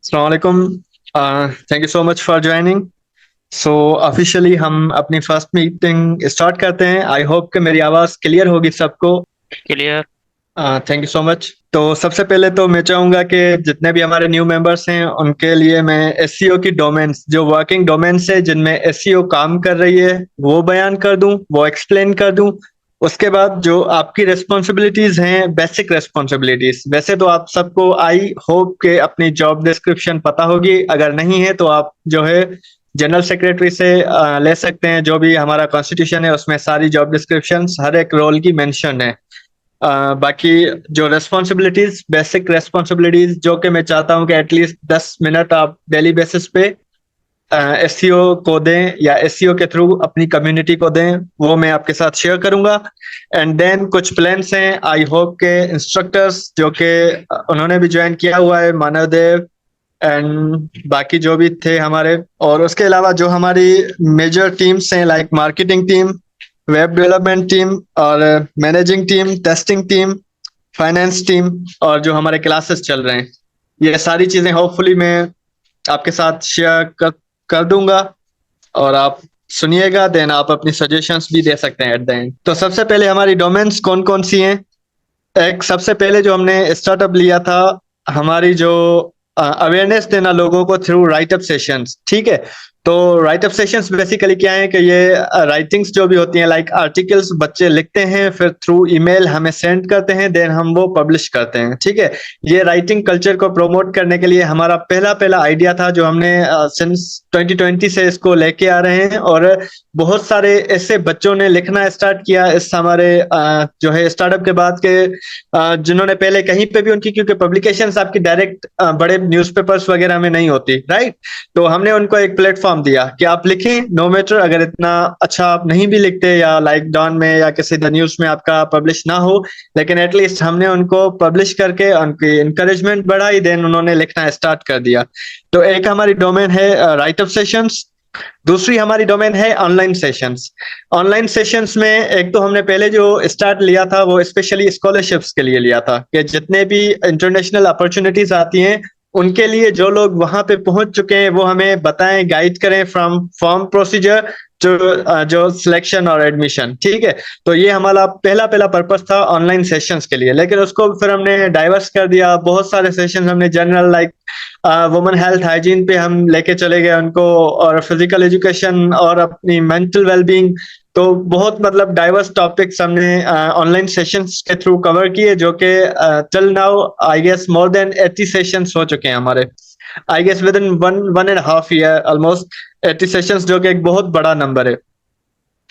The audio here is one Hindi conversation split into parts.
Assalamualaikum. Thank you so much for joining. So officially हम अपनी फर्स्ट मीटिंग स्टार्ट करते हैं। आई होप कि मेरी आवाज़ क्लियर होगी सबको। Clear. Thank you so much. तो सबसे पहले तो मैं चाहूँगा कि जितने भी हमारे न्यू मेंबर्स हैं उनके लिए मैं एसईओ की डोमेन्स, जो वर्किंग डोमेन्स है जिनमें एसईओ काम कर रही है, वो बयान कर दूं, वो एक्सप्लेन कर दूं। उसके बाद जो आपकी रिस्पॉन्सिबिलिटीज हैं, बेसिक रिस्पॉन्सिबिलिटीज, वैसे तो आप सबको आई होप के अपनी जॉब डिस्क्रिप्शन पता होगी। अगर नहीं है तो आप जो है जनरल सेक्रेटरी से ले सकते हैं। जो भी हमारा कॉन्स्टिट्यूशन है उसमें सारी जॉब डिस्क्रिप्शंस हर एक रोल की मेंशन है। बाकी जो रेस्पॉन्सिबिलिटीज, बेसिक रेस्पॉन्सिबिलिटीज जो कि मैं चाहता हूं कि एटलीस्ट 10 मिनट आप डेली बेसिस पे एसईओ को दें या एसईओ के थ्रू अपनी कम्युनिटी को दें, वो मैं आपके साथ शेयर करूंगा। एंड देन कुछ प्लान्स हैं। आई होप के इंस्ट्रक्टर्स जो कि उन्होंने भी ज्वाइन किया हुआ है, मानव देव एंड बाकी जो भी थे हमारे, और उसके अलावा जो हमारी मेजर टीम्स हैं like marketing team, web development team और managing team, testing team, finance team, और जो हमारे क्लासेस चल रहे हैं, ये सारी चीजें होपफुली मैं आपके साथ शेयर कर दूंगा और आप सुनिएगा। देन आप अपनी सजेशंस भी दे सकते हैं एट द एंड। तो सबसे पहले हमारी डोमेन्स कौन कौन सी हैं। एक सबसे पहले जो हमने स्टार्टअप लिया था, हमारी जो अवेयरनेस देना लोगों को थ्रू राइटअप सेशंस, ठीक है। तो राइटअप सेशंस बेसिकली क्या है कि ये राइटिंग्स जो भी होती हैं लाइक आर्टिकल्स बच्चे लिखते हैं, फिर थ्रू ईमेल हमें सेंड करते हैं, देन हम वो पब्लिश करते हैं, ठीक है। ये राइटिंग कल्चर को प्रमोट करने के लिए हमारा पहला पहला आइडिया था, जो हमने सिंस 2020 से इसको लेके आ रहे हैं। और बहुत सारे ऐसे बच्चों ने लिखना स्टार्ट किया इस हमारे जो है स्टार्टअप के बाद के, जिन्होंने पहले कहीं पे भी उनकी, क्योंकि पब्लिकेशंस आपकी डायरेक्ट बड़े न्यूज़पेपर्स वगैरह में नहीं होती, राइट। तो हमने उनको एक प्लेटफॉर्म दिया कि आप लिखें, नो मैटर अगर इतना अच्छा आप नहीं भी लिखते या लाइक डॉन में या किसी द न्यूज़ में आपका पब्लिश ना हो, लेकिन एटलीस्ट हमने उनको पब्लिश करके उनकी इंकरेजमेंट बढ़ाई, देन उन्होंने लिखना स्टार्ट कर दिया। तो एक हमारी डोमेन है राइटअप सेशंस। दूसरी हमारी डोमेन है ऑनलाइन सेशंस। ऑनलाइन सेशंस में एक तो हमने पहले जो स्टार्ट लिया था वो स्पेशली स्कॉलरशिप्स के लिए लिया था, कि जितने भी इंटरनेशनल अपॉर्चुनिटीज आती हैं उनके लिए जो लोग वहां पे पहुंच चुके हैं वो हमें बताएं, गाइड करें फ्रॉम फॉर्म प्रोसीजर जो सिलेक्शन और एडमिशन, ठीक है। तो ये हमारा पहला पहला पर्पस था ऑनलाइन सेशंस के लिए, लेकिन उसको फिर हमने डाइवर्स कर दिया। बहुत सारे सेशंस हमने general like women health hygiene पे हम लेके चले गए उनको, और फिजिकल एजुकेशन और अपनी मेंटल वेलबींग। तो बहुत मतलब डाइवर्स टॉपिक्स हमने ऑनलाइन सेशंस के थ्रू कवर किए, जो कि till now I guess more than 80 sessions हो चुके हैं हमारे। I guess within one and half year almost 80 sessions, जो कि एक बहुत बड़ा नंबर है।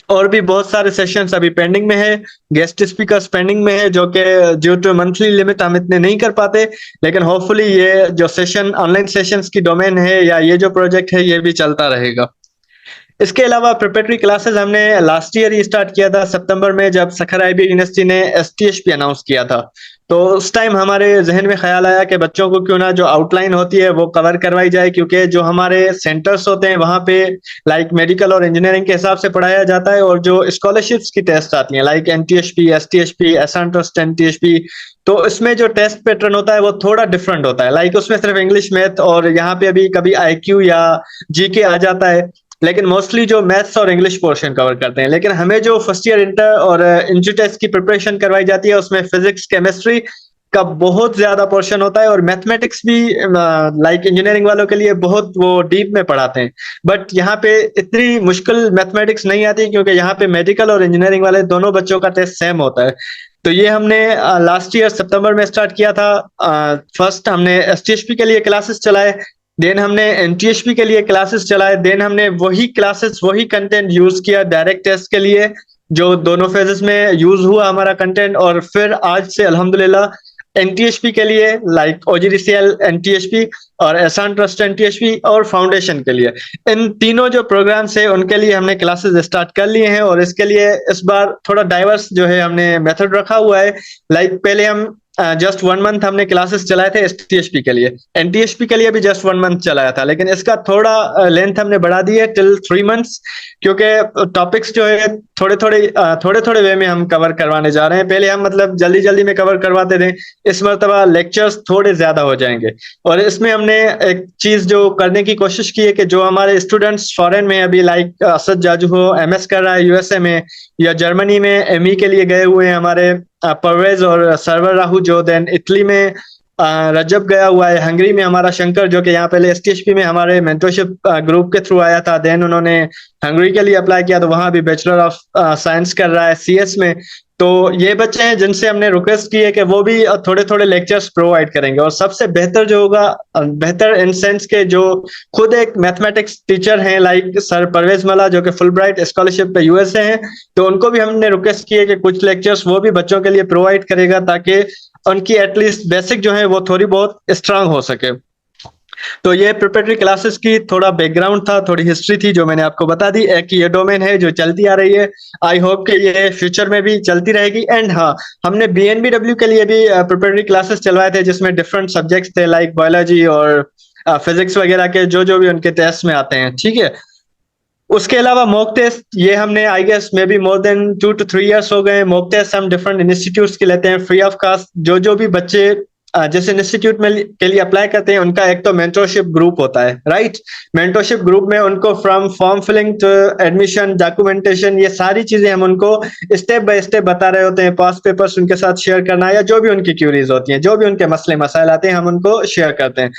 और भी बहुत सारे सेशंस अभी पेंडिंग में है, गेस्ट स्पीकर्स पेंडिंग में है, जो कि ड्यू टू मंथली लिमिट हम इतने नहीं कर पाते। लेकिन होपफुली ये जो सेशन ऑनलाइन सेशंस की डोमेन है या ये जो प्रोजेक्ट है ये भी चलता रहेगा। इसके अलावा प्रिपरेटरी क्लासेस हमने लास्ट ईयर ही स्टार्ट किया था सितंबर में, जब सखर आईबी यूनिवर्सिटी ने एसटीएचपी अनाउंस किया था। तो उस टाइम हमारे जहन में ख्याल आया कि बच्चों को क्यों ना जो आउटलाइन होती है वो कवर करवाई जाए, क्योंकि जो हमारे सेंटर्स होते हैं वहाँ पे लाइक मेडिकल और इंजीनियरिंग के हिसाब से पढ़ाया जाता है, और जो स्कॉलरशिप्स की टेस्ट आती हैं लाइक एनटीएचपी, एसटीएचपी, एसान ट्रस्ट एनटीएचपी, तो इसमें जो टेस्ट पैटर्न होता है वो थोड़ा डिफरेंट होता है। लाइक उसमें सिर्फ इंग्लिश, मैथ और यहाँ पे अभी कभी आईक्यू या जीके आ जाता है, लेकिन मोस्टली जो मैथ्स और इंग्लिश पोर्शन कवर करते हैं। लेकिन हमें जो फर्स्ट ईयर इंटर और इंटर टेस्ट की प्रिपरेशन करवाई जाती है उसमें फिजिक्स, केमिस्ट्री का बहुत ज्यादा पोर्शन होता है, और मैथमेटिक्स भी लाइक इंजीनियरिंग वालों के लिए बहुत वो डीप में पढ़ाते हैं। बट यहाँ पे इतनी मुश्किल मैथमेटिक्स नहीं आती, क्योंकि यहाँ पे मेडिकल और इंजीनियरिंग वाले दोनों बच्चों का टेस्ट सेम होता है। तो ये हमने लास्ट ईयर सितंबर में स्टार्ट किया था। फर्स्ट हमने एसटीएचपी के लिए क्लासेस चलाए, देन हमने एनटीएचपी के लिए क्लासेस चलाए, देन हमने वही क्लासेस वही कंटेंट यूज किया डायरेक्ट टेस्ट के लिए, जो दोनों फेजेस में यूज हुआ हमारा कंटेंट। और फिर आज से अल्हम्दुलिल्लाह एनटीएचपी के लिए लाइक ओजीडीसीएल एनटीएचपी और एहसान ट्रस्ट एनटीएचपी और फाउंडेशन के लिए, इन तीनों जो प्रोग्राम्स है उनके लिए हमने क्लासेस स्टार्ट कर लिए हैं। और इसके लिए इस बार थोड़ा डाइवर्स जो है हमने मेथड रखा हुआ है। लाइक पहले हम जस्ट 1 मंथ हमने क्लासेस चलाए थे एसटीएसपी के लिए, एनटीएसपी के लिए भी जस्ट 1 मंथ चलाया था, लेकिन इसका थोड़ा लेंथ हमने बढ़ा दी है टिल 3 मंथ्स, क्योंकि टॉपिक्स जो है थोड़े थोड़े वे में हम कवर करवाने जा रहे हैं। पहले हम मतलब जल्दी जल्दी में कवर करवाते थे, इस मरतबा लेक्चर्स थोड़े ज्यादा हो जाएंगे। और इसमें हमने एक चीज जो करने की कोशिश की है कि जो हमारे स्टूडेंट्स फॉरेन में अभी लाइक असद जाजू हो एमएस कर रहा है यूएसए में, या जर्मनी में एमई के लिए गए हुए हैं हमारे परवेज और सरवर राहू, जो देन इटली में रजब गया हुआ है, हंगरी में हमारा शंकर जो कि यहाँ पहले एसटीएचपी में हमारे मेंटरशिप ग्रुप के थ्रू आया था, देन उन्होंने हंगरी के लिए अप्लाई किया तो वहां भी बैचलर ऑफ साइंस कर रहा है सीएस में। तो ये बच्चे हैं जिनसे हमने रिक्वेस्ट की है कि वो भी थोड़े थोड़े लेक्चर्स प्रोवाइड करेंगे। और सबसे बेहतर जो होगा, बेहतर इन सेंस के जो खुद एक मैथमेटिक्स टीचर हैं लाइक सर परवेज मला जो कि फुल ब्राइट स्कॉलरशिप पे यूएसए हैं, तो उनको भी हमने रिक्वेस्ट की है कि कुछ लेक्चर्स वो भी बच्चों के लिए प्रोवाइड करेगा ताकि उनकी एटलीस्ट बेसिक जो है वो थोड़ी बहुत स्ट्रांग हो सके। तो ये प्रिपरेटरी क्लासेस की थोड़ा बैकग्राउंड था, थोड़ी हिस्ट्री थी जो मैंने आपको बता दी। एक ये डोमेन है जो चलती आ रही है, आई होप कि ये फ्यूचर में भी चलती रहेगी। एंड हाँ, हमने बीएनबीडब्ल्यू के लिए भी प्रिपरेटरी क्लासेस चलवाए थे जिसमें डिफरेंट सब्जेक्ट्स थे लाइक बायोलॉजी और फिजिक्स वगैरह के जो भी उनके टेस्ट में आते हैं, ठीक है। उसके अलावा मॉक टेस्ट ये हमने I guess maybe more than 2 to 3 years हो गए। मॉक टेस्ट हम डिफरेंट इंस्टीट्यूट्स के लेते हैं फ्री ऑफ कास्ट। जो भी बच्चे जिस इंस्टीट्यूट में के लिए अप्लाई करते हैं उनका एक तो मेंटरशिप ग्रुप होता है, राइट। मेंटरशिप ग्रुप में उनको from form filling to admission documentation ये सारी चीजें हम उनको स्टेप बाय स्टेप बता रहे होते हैं। पास पेपर्स उनके साथ शेयर करना या जो भी उनकी क्यूरीज होती हैं, जो भी उनके मसले मसाइल आते हैं, हम उनको शेयर करते हैं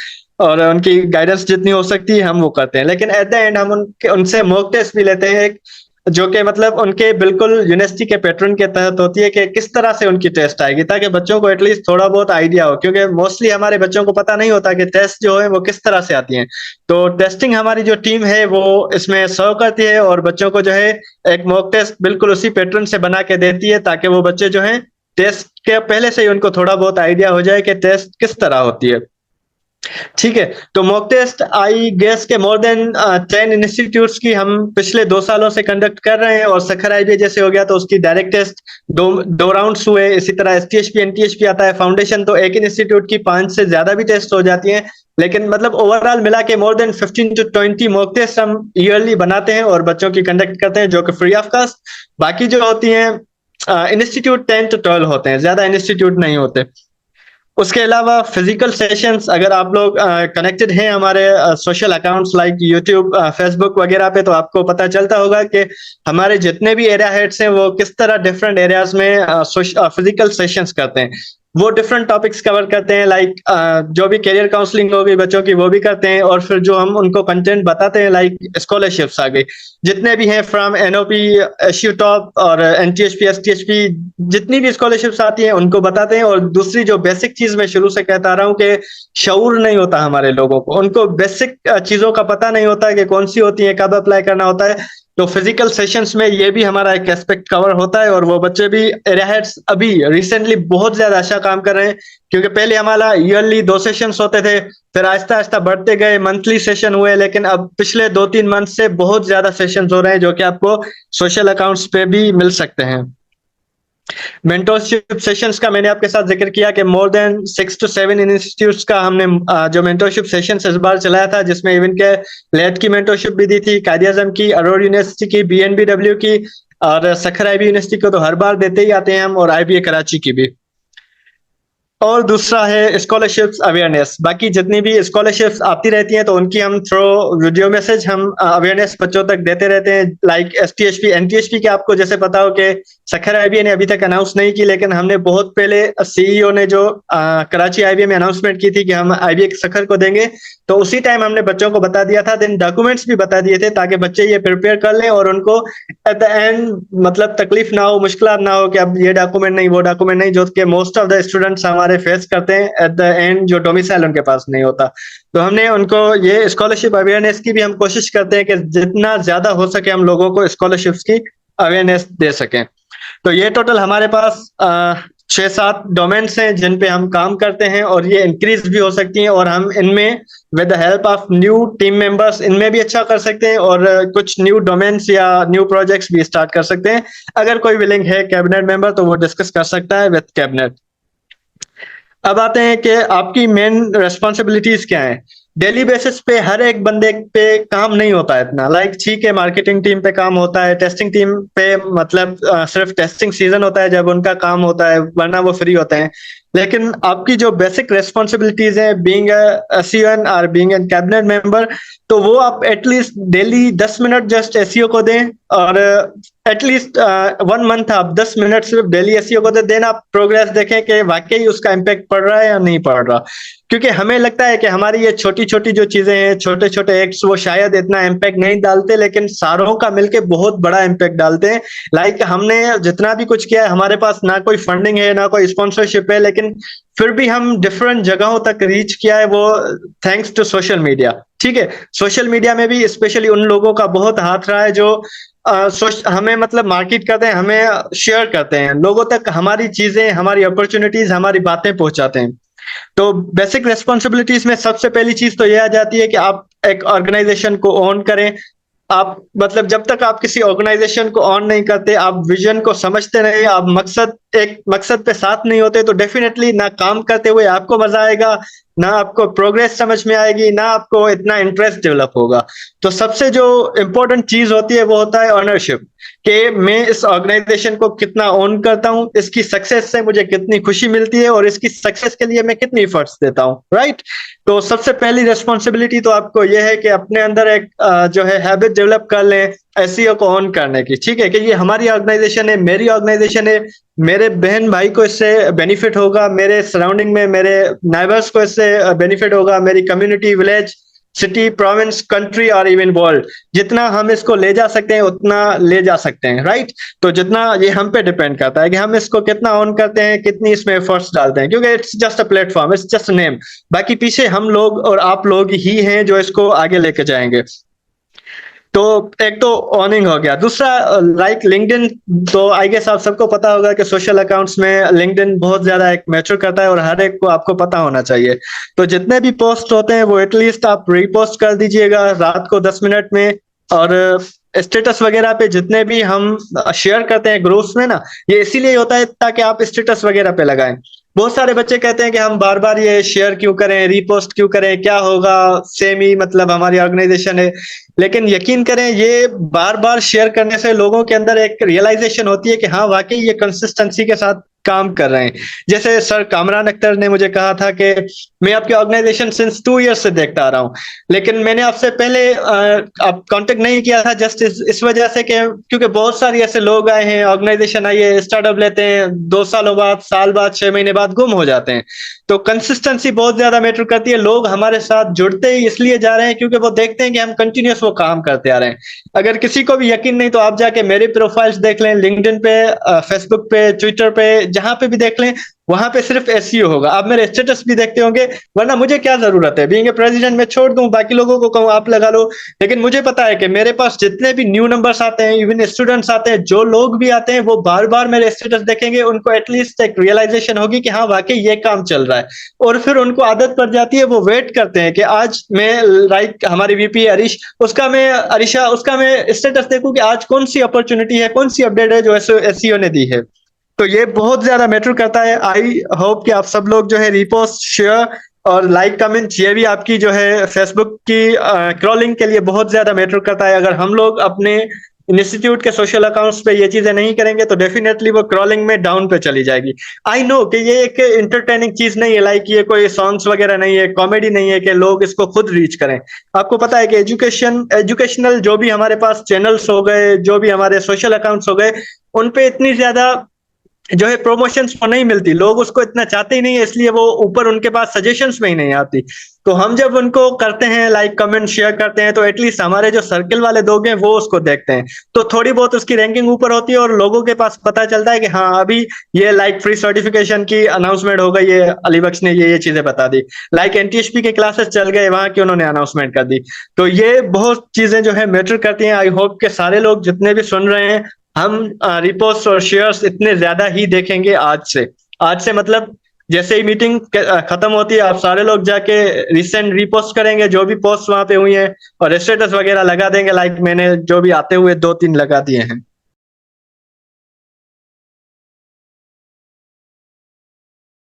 और उनकी गाइडेंस जितनी हो सकती है हम वो करते हैं। लेकिन एट द एंड हम उनसे मॉक टेस्ट भी लेते हैं जो कि मतलब उनके बिल्कुल यूनिवर्सिटी के पैटर्न के तहत होती है कि किस तरह से उनकी टेस्ट आएगी, ताकि बच्चों को एटलीस्ट थोड़ा बहुत आइडिया हो, क्योंकि मोस्टली हमारे बच्चों को पता नहीं होता कि टेस्ट जो है वो किस तरह से आती हैं। तो टेस्टिंग हमारी जो टीम है वो इसमें सर्व करती है और बच्चों को जो है एक मॉक टेस्ट बिल्कुल उसी पैटर्न से बना के देती है, ताकि वो बच्चे जो है टेस्ट के पहले से ही उनको थोड़ा बहुत आइडिया हो जाए कि टेस्ट किस तरह होती है, ठीक है। तो मॉक टेस्ट आई गेस के मोर देन 10 इंस्टीट्यूट्स की हम पिछले 2 सालों से कंडक्ट कर रहे हैं। और सखर आईबीए जैसे हो गया तो उसकी डायरेक्ट टेस्ट दो राउंड्स हुए। इसी तरह एसटीएचपी एनटीएचपी आता है फाउंडेशन, तो एक इंस्टीट्यूट की 5 से ज्यादा भी टेस्ट हो जाती हैं। लेकिन मतलब ओवरऑल मिला के more than 15 to 20 mock test हम ईयरली बनाते हैं और बच्चों की कंडक्ट करते हैं जो कि फ्री ऑफ कास्ट। बाकी जो होती हैं इंस्टीट्यूट 10 to 12 होते हैं, ज्यादा इंस्टीट्यूट नहीं होते। उसके अलावा फिजिकल सेशंस, अगर आप लोग कनेक्टेड हैं हमारे social accounts like YouTube Facebook वगैरह पे, तो आपको पता चलता होगा कि हमारे जितने भी एरिया हेड्स हैं वो किस तरह डिफरेंट एरियाज में फिजिकल सेशंस करते हैं। वो डिफरेंट टॉपिक्स कवर करते हैं लाइक जो भी करियर काउंसलिंग हो गई बच्चों की वो भी करते हैं। और फिर जो हम उनको कंटेंट बताते हैं लाइक स्कॉलरशिप्स आ गई, जितने भी हैं फ्रॉम एनओपी एसयू टॉप और एनटीएचपी एसटीएचपी, जितनी भी स्कॉलरशिप्स आती हैं उनको बताते हैं। और दूसरी जो बेसिक चीज मैं शुरू से कहता आ रहा हूँ कि शऊर नहीं होता हमारे लोगों को, उनको बेसिक चीजों का पता नहीं होता है कि कौन सी होती है, कब अप्लाई करना होता है। तो फिजिकल सेशंस में ये भी हमारा एक एस्पेक्ट कवर होता है। और वो बच्चे भी एरिया हेड्स अभी रिसेंटली बहुत ज्यादा अच्छा काम कर रहे हैं, क्योंकि पहले हमारा ईयरली 2 सेशंस होते थे, फिर आहिस्ता आहिस्ता बढ़ते गए, मंथली सेशन हुए, लेकिन अब पिछले 2-3 मंथ से बहुत ज्यादा सेशंस हो रहे हैं जो कि आपको सोशल अकाउंट्स पे भी मिल सकते हैं। मेंटरशिप सेशंस का मैंने आपके साथ जिक्र किया कि मोर देन 6 to 7 इंस्टीट्यूट्स का हमने जो मेंटरशिप सेशंस इस बार चलाया था, जिसमें इवन के लेट की मेंटरशिप भी दी थी, कायद आजम की, अरोड़ यूनिवर्सिटी की, बीएनबीडब्ल्यू की और सखर आईबी यूनिवर्सिटी को तो हर बार देते ही आते हैं हम, और आईबीए कराची की भी। और दूसरा है स्कॉलरशिप्स अवेयरनेस। बाकी जितनी भी स्कॉलरशिप्स आती रहती हैं तो उनकी हम थ्रू वीडियो मैसेज हम अवेयरनेस बच्चों तक देते रहते हैं लाइक एसटीएचपी एनटीएचपी के। आपको जैसे पता हो कि सखर आईबीए ने अभी तक अनाउंस नहीं की, लेकिन हमने बहुत पहले सीईओ ने जो कराची आईबीए में अनाउंसमेंट की थी कि हम आईबीए सखर को देंगे, तो उसी टाइम हमने बच्चों को बता दिया था, देन डॉक्यूमेंट्स भी बता दिए थे ताकि बच्चे ये प्रिपेयर कर लें और उनको एट द एंड मतलब तकलीफ ना हो, मुश्किल ना हो कि अब ये डॉक्यूमेंट नहीं वो डॉक्यूमेंट नहीं, जो कि मोस्ट ऑफ द स्टूडेंट्स हमारे फेस करते हैं एट द एंड, जो डोमिसाइल उनके पास नहीं होता। तो हमने उनको ये स्कॉलरशिप अवेयरनेस की भी हम कोशिश करते हैं कि जितना ज्यादा हो सके हम लोगों को स्कॉलरशिप्स की अवेयरनेस दे सकें। तो ये टोटल हमारे पास 6-7 डोमेन्स हैं जिन पे हम काम करते हैं, और ये इंक्रीज भी हो सकती हैं, और हम इनमें with the help of new team members इनमें भी अच्छा कर सकते हैं, और कुछ न्यू डोमेन्स या न्यू प्रोजेक्ट्स भी स्टार्ट कर सकते हैं। अगर कोई विलिंग है कैबिनेट मेंबर तो वो डिस्कस कर सकता है विद कैबिनेट। अब आते हैं कि आपकी मेन रिस्पॉन्सिबिलिटीज क्या है। डेली बेसिस पे हर एक बंदे पे काम नहीं होता है इतना, लाइक ठीक है मार्केटिंग टीम पे काम होता है, टेस्टिंग टीम पे मतलब सिर्फ टेस्टिंग सीजन होता है जब उनका काम होता है, वरना वो फ्री होते हैं। लेकिन आपकी जो बेसिक रिस्पॉन्सिबिलिटीज है बीइंग अ एसईओ और बीइंग ए कैबिनेट मेंबर, तो वो आप at least daily 10 minute just SEO को दें, और एटलीस्ट 1 मंथ आप 10 मिनट सिर्फ डेली एसईओ को दें, देन आप प्रोग्रेस देखें कि वाकई उसका इम्पैक्ट पड़ रहा है या नहीं पड़ रहा। क्योंकि हमें लगता है कि हमारी ये छोटी छोटी जो चीजें हैं, छोटे छोटे एक्ट्स, वो शायद इतना इम्पैक्ट नहीं डालते, लेकिन सारों का मिलके बहुत बड़ा इम्पैक्ट डालते हैं। लाइक हमने जितना भी कुछ किया है, हमारे पास ना कोई फंडिंग है ना कोई स्पॉन्सरशिप है, लेकिन फिर भी हम डिफरेंट जगहों तक रीच किया है, वो थैंक्स टू सोशल मीडिया। ठीक है, सोशल मीडिया में भी स्पेशली उन लोगों का बहुत हाथ रहा है जो हमें मतलब मार्केट करते हैं, हमें शेयर करते हैं, लोगों तक हमारी चीजें, हमारी अपॉर्चुनिटीज, हमारी बातें पहुंचाते हैं। तो बेसिक रिस्पॉन्सिबिलिटीज में सबसे पहली चीज तो ये आ जाती है कि आप एक ऑर्गेनाइजेशन को ओन करें। आप मतलब जब तक आप किसी ऑर्गेनाइजेशन को ऑन नहीं करते, आप विजन को समझते नहीं, आप एक मकसद पे साथ नहीं होते, तो डेफिनेटली ना काम करते हुए आपको मजा आएगा, ना आपको प्रोग्रेस समझ में आएगी, ना आपको इतना इंटरेस्ट डेवलप होगा। तो सबसे जो इम्पोर्टेंट चीज होती है वो होता है ऑनरशिप, कि मैं इस ऑर्गेनाइजेशन को कितना ओन करता हूं, इसकी सक्सेस से मुझे कितनी खुशी मिलती है, और इसकी सक्सेस के लिए मैं कितनी एफर्ट्स देता हूं, राइट। तो सबसे पहली रिस्पॉन्सिबिलिटी तो आपको यह है कि अपने अंदर एक जो है हैबिट डेवलप कर लें एसईओ को ऑन करने की। ठीक है, कि ये हमारी ऑर्गेनाइजेशन है, मेरी ऑर्गेनाइजेशन है, मेरे बहन भाई को इससे बेनिफिट होगा, मेरे सराउंडिंग में मेरे नाइबर्स को इससे बेनिफिट होगा, मेरी community, village, city, province, country और इवन वर्ल्ड, जितना हम इसको ले जा सकते हैं उतना ले जा सकते हैं, राइट। तो जितना ये हम पे डिपेंड करता है कि हम इसको कितना ऑन करते हैं, कितनी इसमें एफर्ट्स डालते हैं, क्योंकि it's just a platform, it's just name. बाकी पीछे हम लोग और आप लोग ही हैं जो इसको आगे लेके जाएंगे। तो एक तो ऑनिंग हो गया। दूसरा लाइक लिंक्डइन, तो आई गेस आप सबको पता होगा कि सोशल अकाउंट्स में लिंक्डइन बहुत ज्यादा एक मैच्योर करता है, और हर एक को आपको पता होना चाहिए। तो जितने भी पोस्ट होते हैं वो एटलीस्ट आप रीपोस्ट कर दीजिएगा रात को 10 मिनट में। और स्टेटस वगैरह पे जितने भी हम शेयर करते हैं ग्रुप्स में ना, ये इसीलिए होता है ताकि आप स्टेटस वगैरह पे लगाएं। बहुत सारे बच्चे कहते हैं कि हम बार बार ये शेयर क्यों करें, रीपोस्ट क्यों करें, क्या होगा, सेम ही मतलब हमारी ऑर्गेनाइजेशन है। लेकिन यकीन करें, ये बार बार शेयर करने से लोगों के अंदर एक रियलाइजेशन होती है कि हाँ वाकई ये कंसिस्टेंसी के साथ काम कर रहे हैं। जैसे सर कामरान अख्तर ने मुझे कहा था कि मैं आपकी ऑर्गेनाइजेशन सिंस 2 इयर्स से देखता आ रहा हूँ, लेकिन मैंने आपसे पहले आप कांटेक्ट नहीं किया था, जस्ट इस वजह से कि क्योंकि बहुत सारे ऐसे लोग आए हैं, ऑर्गेनाइजेशन आई है, स्टार्टअप लेते हैं, 2 सालों बाद, साल बाद, 6 महीने बाद गुम हो जाते हैं। तो कंसिस्टेंसी बहुत ज्यादा मैटर करती है। लोग हमारे साथ जुड़ते ही इसलिए जा रहे हैं क्योंकि वो देखते हैं कि हम कंटिन्यूस वो काम करते आ रहे हैं। अगर किसी को भी यकीन नहीं तो आप जाके मेरी प्रोफाइल्स देख लें, लिंक्डइन पे, फेसबुक पे, ट्विटर पे, जहां पे भी देख लें, वहां पे सिर्फ एसईओ होगा। आप मेरे स्टेटस भी देखते होंगे, वरना मुझे क्या जरूरत है, बीइंग ए प्रेसिडेंट मैं छोड़ दूं, बाकी लोगों को कहूं आप लगा लो। लेकिन मुझे पता है कि मेरे पास जितने भी न्यू नंबर्स आते हैं, इवन स्टूडेंट्स आते हैं, जो लोग भी आते हैं, वो बार बार मेरे स्टेटस देखेंगे, उनको एटलीस्ट एक रियलाइजेशन होगी कि हाँ वाकई ये काम चल रहा है। और फिर उनको आदत पड़ जाती है, वो वेट करते हैं कि आज मैं लाइक हमारी वीपी हरीश, उसका मैं स्टेटस देखूं कि आज कौन सी अपॉर्चुनिटी है, कौन सी अपडेट है जो एसईओ ने दी है। तो ये बहुत ज्यादा मैटर करता है। आई होप कि आप सब लोग जो है रीपोस्ट, शेयर और लाइक, कमेंट, ये भी आपकी जो है फेसबुक की क्रॉलिंग के लिए बहुत ज्यादा मैटर करता है। अगर हम लोग अपने इंस्टीट्यूट के सोशल अकाउंट्स पे ये चीजें नहीं करेंगे तो डेफिनेटली वो क्रॉलिंग में डाउन पे चली जाएगी। आई नो कि ये एक इंटरटेनिंग चीज नहीं है, लाइक ये कोई सॉन्ग्स वगैरह नहीं है, कॉमेडी नहीं है कि लोग इसको खुद रीच करें। आपको पता है कि एजुकेशनल जो भी हमारे पास चैनल्स हो गए, जो भी हमारे सोशल अकाउंट्स हो गए, उन पे इतनी ज्यादा जो है प्रमोशंस को नहीं मिलती, लोग उसको इतना चाहते ही नहीं है, इसलिए वो ऊपर उनके पास सजेशंस में ही नहीं आती। तो हम जब उनको करते हैं, लाइक, कमेंट, शेयर करते हैं, तो एटलीस्ट हमारे जो सर्कल वाले लोग हैं वो उसको देखते हैं, तो थोड़ी बहुत उसकी रैंकिंग ऊपर होती है, और लोगों के पास पता चलता है कि हाँ अभी ये लाइक फ्री सर्टिफिकेशन की अनाउंसमेंट हो गई है, अली बख्श ने ये चीजें बता दी, लाइक एनटीएचपी के क्लासेस चल गए, वहां की उन्होंने अनाउंसमेंट कर दी। तो ये बहुत चीजें जो है मैटर करती हैं। आई होप के सारे लोग जितने भी सुन रहे हैं, हम रिपोस्ट और शेयर्स इतने ज्यादा ही देखेंगे आज से मतलब जैसे ही मीटिंग खत्म होती है, आप सारे लोग जाके रिसेंट रिपोस्ट करेंगे जो भी पोस्ट वहां पे हुई है, और स्टेटस वगैरह लगा देंगे, लाइक मैंने जो भी आते हुए 2-3 लगा दिए हैं।